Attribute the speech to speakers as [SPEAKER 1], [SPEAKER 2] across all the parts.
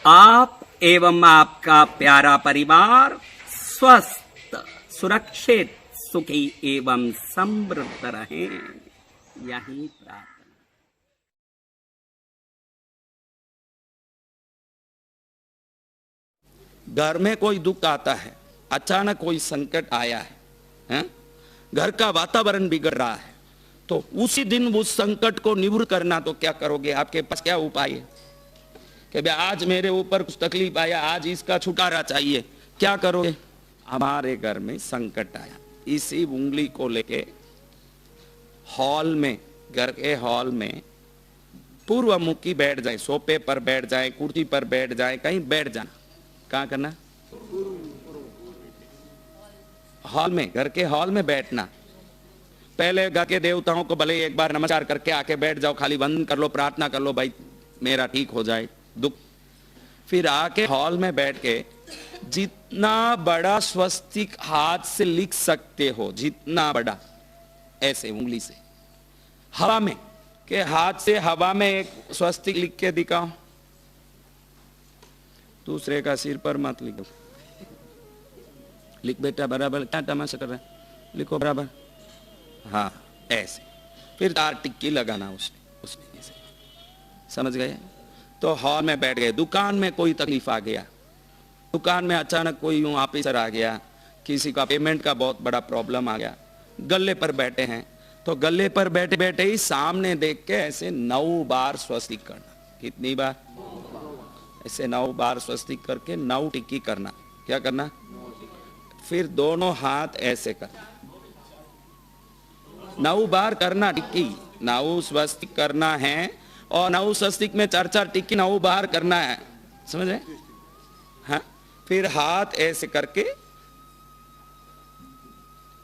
[SPEAKER 1] आप एवं आपका प्यारा परिवार स्वस्थ, सुरक्षित, सुखी एवं समृद्ध रहें, यही प्रार्थना।
[SPEAKER 2] घर में कोई दुख आता है, अचानक कोई संकट आया है? घर का वातावरण बिगड़ रहा है, तो उसी दिन उस संकट को निवृत्त करना, तो क्या करोगे? आपके पास क्या उपाय है कि भाई आज मेरे ऊपर कुछ तकलीफ आया, आज इसका छुटकारा चाहिए, क्या करोगे? हमारे घर में संकट आया, इसी उंगली को लेके हॉल में, घर के हॉल में पूर्व मुखी बैठ जाए, सोफे पर बैठ जाए, कुर्सी पर बैठ जाए, कहीं बैठ जाना। कहाँ करना? हॉल में, घर के हॉल में बैठना। पहले घर के देवताओं को भले एक बार नमस्कार करके आके बैठ जाओ, खाली वंदन कर लो, प्रार्थना कर लो, भाई मेरा ठीक हो जाए दुख। फिर आके हॉल में बैठ के जितना बड़ा स्वस्तिक हाथ से लिख सकते हो, जितना बड़ा, ऐसे उंगली से हवा में, के हाथ से हवा में एक स्वस्तिक लिख के दिखाओ। दूसरे का सिर पर मत लिखो। लिख बेटा बराबर, क्या तमाशा कर रहा है, लिखो बराबर। हाँ ऐसे। फिर 4 टिक्की लगाना उसमें से, समझ गए? तो हॉल में बैठ गए। दुकान में कोई तकलीफ आ गया, दुकान में अचानक कोई यूं ऑफिसर आ गया, किसी का पेमेंट का बहुत बड़ा प्रॉब्लम आ गया, गले पर बैठे हैं, तो गले पर बैठे बैठे ही सामने देख के ऐसे 9 बार स्वस्तिक करना। कितनी बार? ऐसे 9 बार स्वस्तिक करके 9 टिक्की करना। क्या करना? फिर दोनों हाथ ऐसे करना, 9 बार करना टिक्की। 9 स्वस्तिक करना है और 9 स्वस्तिक में 4-4 टिक्की 9 बार करना है, समझ रहे? हाँ। फिर हाथ ऐसे करके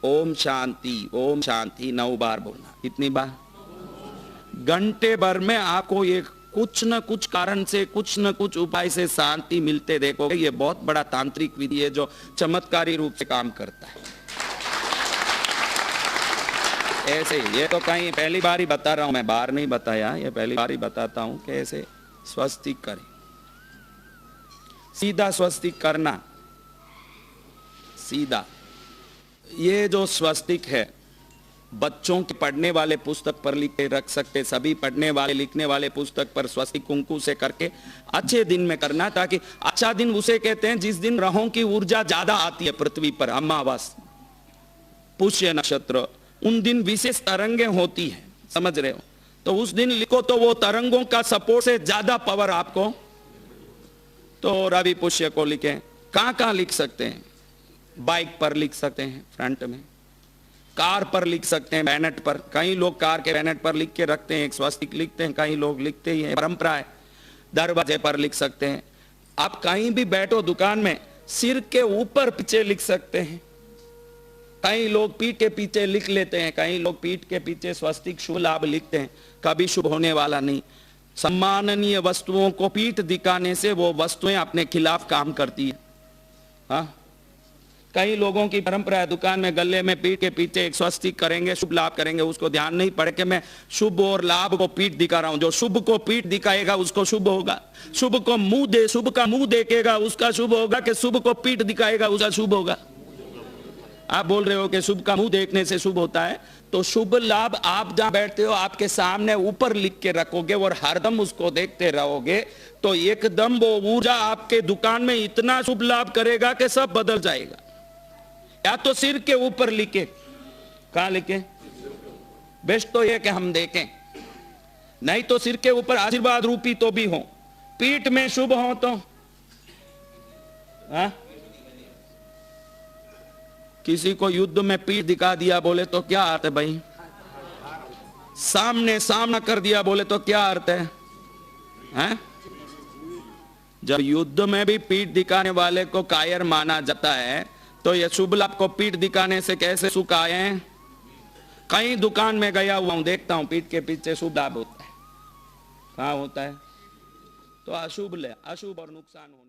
[SPEAKER 2] ओम शांति 9 बार बोलना। कितनी बार? घंटे भर में आपको ये कुछ न कुछ कारण से, कुछ न कुछ उपाय से शांति मिलते देखोगे। ये बहुत बड़ा तांत्रिक विधि है जो चमत्कारी रूप से काम करता है। ऐसे ये तो कहीं पहली बार ही बता रहा हूं मैं, बार नहीं बताया, ये पहली बार ही बताता हूं कि ऐसे स्वस्तिक करें। सीधा स्वस्तिक करना, सीधा। ये जो स्वस्तिक है बच्चों के पढ़ने वाले पुस्तक पर लिख के रख सकते, सभी पढ़ने वाले लिखने वाले पुस्तक पर स्वस्तिक कुंकू से करके अच्छे दिन में करना, ताकि अच्छा दिन उसे कहते हैं जिस दिन ग्रहों की ऊर्जा ज्यादा आती है पृथ्वी पर। अमावस, पुष्य नक्षत्र, उन दिन विशेष तरंगें होती हैं, समझ रहे हो? तो उस दिन लिखो तो वो तरंगों का सपोर्ट से ज्यादा पावर आपको। तो रवि पुष्य को लिखें। कहां लिख सकते हैं? बाइक पर लिख सकते हैं, फ्रंट में। कार पर लिख सकते हैं, बैनट पर। कई लोग कार के बैनट पर लिख के रखते हैं, एक स्वस्तिक लिखते हैं, कई लोग लिखते ही हैं, परंपरा है। दरवाजे पर लिख सकते हैं। आप कहीं भी बैठो दुकान में, सिर के ऊपर पीछे लिख सकते हैं। कई लोग पीठ के पीछे लिख लेते हैं, कई लोग पीठ के पीछे स्वस्तिक शुभ लाभ लिखते हैं। कभी शुभ होने वाला नहीं। सम्माननीय वस्तुओं को पीठ दिखाने से वो वस्तुएं अपने खिलाफ काम करती है। हाँ, कई लोगों की परंपरा है, दुकान में गले में पीठ के पीछे एक स्वस्तिक करेंगे, शुभ लाभ करेंगे। उसको ध्यान नहीं पड़ के मैं शुभ और लाभ को पीठ दिखा रहा हूं। जो शुभ को पीठ दिखाएगा उसको शुभ होगा, शुभ को शुभ का मुंह देखेगा उसका शुभ होगा, कि शुभ को पीठ दिखाएगा उसका शुभ होगा? आप बोल रहे हो कि शुभ का मुंह देखने से शुभ होता है, तो शुभ लाभ आप जहां बैठते हो आपके सामने ऊपर लिख के रखोगे और हरदम उसको देखते रहोगे, तो एकदम वो ऊर्जा आपके दुकान में इतना शुभ लाभ करेगा कि सब बदल जाएगा। या तो सिर के ऊपर लिखे। कहां लिखे? बेस्ट तो यह कि हम देखें, नहीं तो सिर के ऊपर आशीर्वाद रूपी तो भी हो, पीठ में शुभ हो तो। हाँ? किसी को युद्ध में पीठ दिखा दिया बोले तो क्या अर्थ है भाई? सामना कर दिया बोले तो क्या अर्थ है? हैं? जब युद्ध में भी पीठ दिखाने वाले को कायर माना जाता है, तो ये शुभ लाभ को पीठ दिखाने से कैसे सुख आए हैं? कहीं दुकान में गया हुआ हूं, देखता हूं पीठ के पीछे शुभ लाभ होता है। कहां होता है? तो अशुभ और नुकसान होने